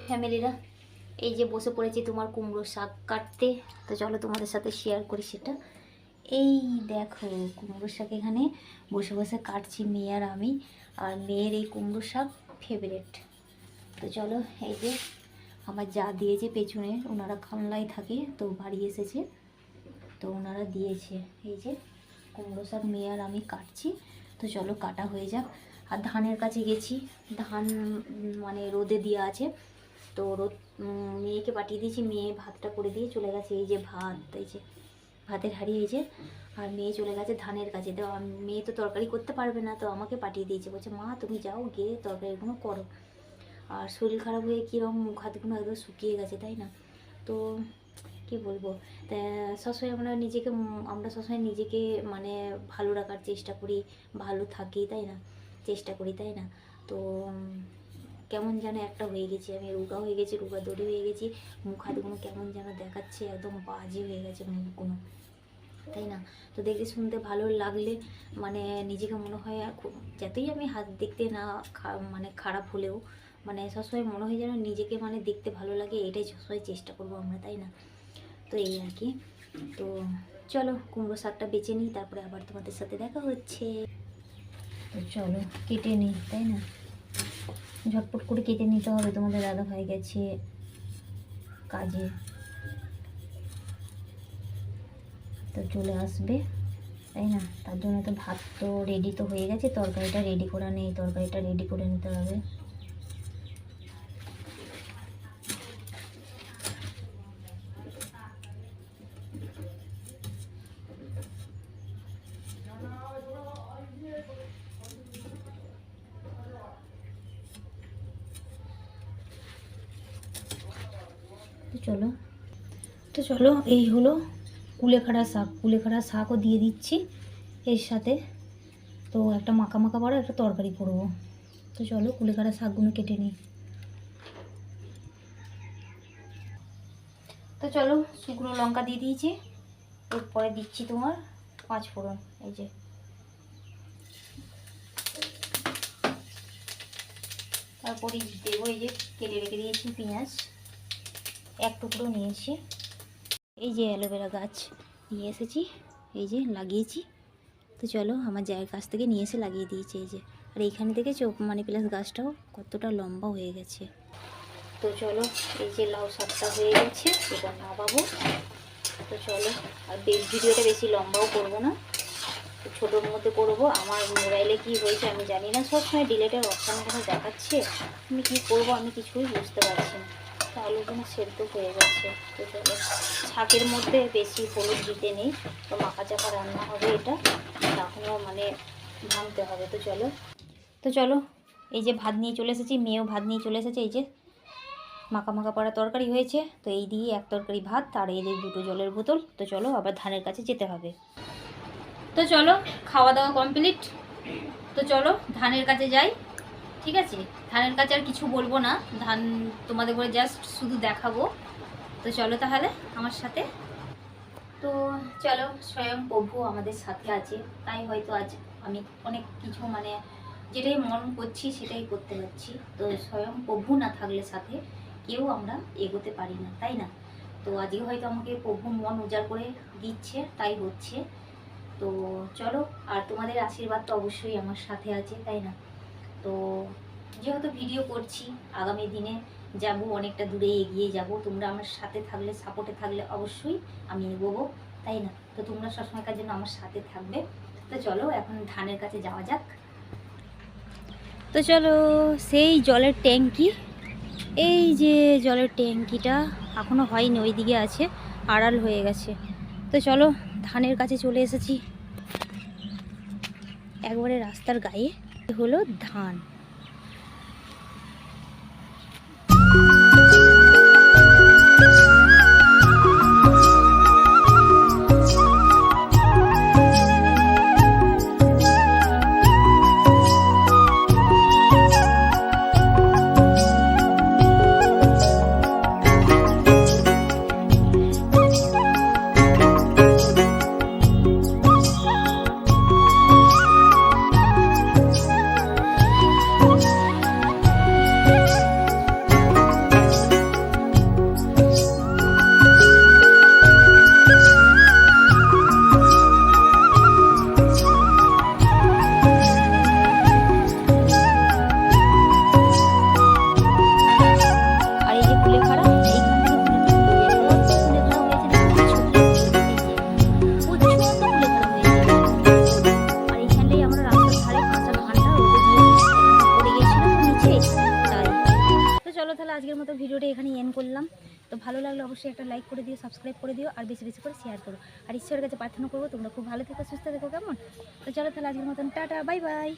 ফ্যামিলিরা এই যে বসে পড়েছি তোমার কুমড়ো শাক কাটতে। তো চলো তোমাদের সাথে শেয়ার করি সেটা। এই দেখো কুমড়ো শাক এখানে বসে বসে কাটছি মেয়ে আর আমি। আর মেয়ের এই কুমড়ো শাক ফেভারেট। তো চলো এই যে আমার যা দিয়েছে পেছনে, ওনারা খামলায় থাকে তো বাড়ি এসেছে তো ওনারা দিয়েছে। এই যে কুমড়ো শাক মেয়ে আর আমি কাটছি। তো চলো কাটা হয়ে যাক। আর ধানের কাছে গেছি, ধান মানে রোদে দেওয়া আছে তো রোদ মেয়েকে পাঠিয়ে দিয়েছি, মেয়ে ভাতটা করে দিয়ে চলে গেছে। এই যে ভাত, এই যে ভাতের হাঁড়ি এই যে। আর মেয়ে চলে গেছে ধানের কাছে। তো মেয়ে তো তরকারি করতে পারবে না তো আমাকে পাঠিয়ে দিয়েছে, বলছে মা তুমি যাও গিয়ে তরকারিগুলো করো। আর শরীর খারাপ হয়ে কীরকম মুখ হাতগুলো একদম শুকিয়ে গেছে তাই না। তো কি বলবো, তা সবসময় আমরা সবসময় নিজেকে মানে ভালো রাখার চেষ্টা করি, ভালো থাকি তাই না, চেষ্টা করি তাই না। তো কেমন যেন একটা হয়ে গেছি, আমি রোগা হয়ে গেছি, রোগা দড়ি হয়ে গেছি, মুখ হাতগুলো কেমন যেন দেখাচ্ছে, একদম বাজে হয়ে গেছে মুখগুলো তাই না। তো দেখতে শুনতে ভালো লাগলে মানে নিজেকে মনে হয় যতই আমি হাত দেখতে না মানে খারাপ হলেও মানে সবসময় মনে হয় যেন নিজেকে মানে দেখতে ভালো লাগে, এটাই সবসময় চেষ্টা করবো আমরা তাই না। তো এই আর কি। তো চলো কুমড়ো শাকটা বেছে নিই, তারপরে আবার তোমাদের সাথে দেখা হচ্ছে। তো চলো কেটে নিই তাই না, ঝটপট করে কেটে নিতে হবে, তোমাদের দাদা ভাই গেছে কাজে তো চলে আসবে তাই না। তার জন্য তো ভাত তো রেডি তো হয়ে গেছে, তরকারিটা রেডি করা নেই, তরকারিটা রেডি করে নিতে হবে। তো চলো এই হলো কুলেখাড়া শাক, কুলেখাড়া শাকও দিয়ে দিচ্ছি এর সাথে। তো একটা মাখা মাখা বড় একটা তরকারি করব। তো চলো কুলেখাড়া শাকগুলো কেটে নিই। তো চলো শুকনো লঙ্কা দিয়ে দিয়েছি, এরপরে দিচ্ছি তোমার 5 ফোড়ন। এই যে তারপরে দেবো এই যে কেটে রেখে দিয়েছি পেঁয়াজ, এক টুকরো নিয়েছি। এই যে অ্যালোভেরা গাছ নিয়ে এসেছি, এই যে লাগিয়েছি। তো চলো আমার জায়ের কাছ থেকে নিয়ে এসে লাগিয়ে দিয়েছি এই যে। আর এইখানে থেকে মানি প্লাস গাছটাও কতটা লম্বা হয়ে গেছে। তো চলো এই যে লাউ শাকটা হয়ে গেছে, এবার নামাবো। তো চলো আর ভিডিওটা বেশি লম্বাও করবো না, ছোটোর মধ্যে করবো। আমার মোবাইলে কি হয়েছে আমি জানি না, সবসময় ডিলেটের অপশান কোনো দেখাচ্ছে, আমি কী করবো আমি কিছুই বুঝতে পারছি না। আলুগুলো সেদ্ধ হয়ে গেছে। তো চলো শাকের মধ্যে বেশি হলুদ দিতে নেই, তো মাখা চাকা রান্না হবে এটা, এখনও মানে ভাঙতে হবে। তো চলো এই যে ভাত নিয়ে চলে এসেছি, মেয়েও ভাত নিয়ে চলে এসেছে। এই যে মাখা মাখা পড়া তরকারি হয়েছে, তো এই দিয়ে এক তরকারি ভাত আর এই দিয়ে 2টো জলের বোতল। তো চলো আবার ধানের কাছে যেতে হবে। তো চলো খাওয়া দাওয়া কমপ্লিট। তো চলো ধানের কাছে যাই, ঠিক আছে। ধানের কাছে আর কিছু বলবো না, ধান তোমাদের করে জাস্ট শুধু দেখাবো। তো চলো তাহলে আমার সাথে। তো চলো স্বয়ং প্রভু আমাদের সাথে আছে, তাই হয়তো আজ আমি অনেক কিছু মানে যেটাই মন করছি সেটাই করতে পারছি। তো স্বয়ং প্রভু না থাকলে সাথে কেউ আমরা এগোতে পারি না তাই না। তো আজকে হয়তো আমাকে প্রভু মন উজাড় করে দিচ্ছে, তাই হচ্ছে। তো চলো আর তোমাদের আশীর্বাদ তো অবশ্যই আমার সাথে আছে তাই না। তো যেহেতু ভিডিও করছি, আগামী দিনে যাব অনেকটা দূরে এগিয়ে যাব, তোমরা আমার সাথে থাকলে সাপোর্টে থাকলে অবশ্যই আমি এগোবো তাই না। তো তোমরা সবসময়কার জন্য আমার সাথে থাকবে। তো চলো এখন ধানের কাছে যাওয়া যাক। তো চলো সেই জলের ট্যাঙ্কি, এই যে জলের ট্যাঙ্কিটা এখনও হয়নি, ওই দিকে আছে, আড়াল হয়ে গেছে। তো চলো ধানের কাছে চলে এসেছি, একবারে রাস্তার গায়ে হলো ধান। ভিডিওটা এখানে এন্ড করলাম। তো ভালো লাগলে অবশ্যই একটা লাইক করে দিও, সাবস্ক্রাইব করে দিও, আর বেশি বেশি করে শেয়ার করো। আর ঈশ্বরের কাছে প্রার্থনা করবো তোমরা খুব ভালো থেকো, সুস্থ থেকো, কেমন? তো চলো তাহলে আজকের মতন টাটা, বাই বাই।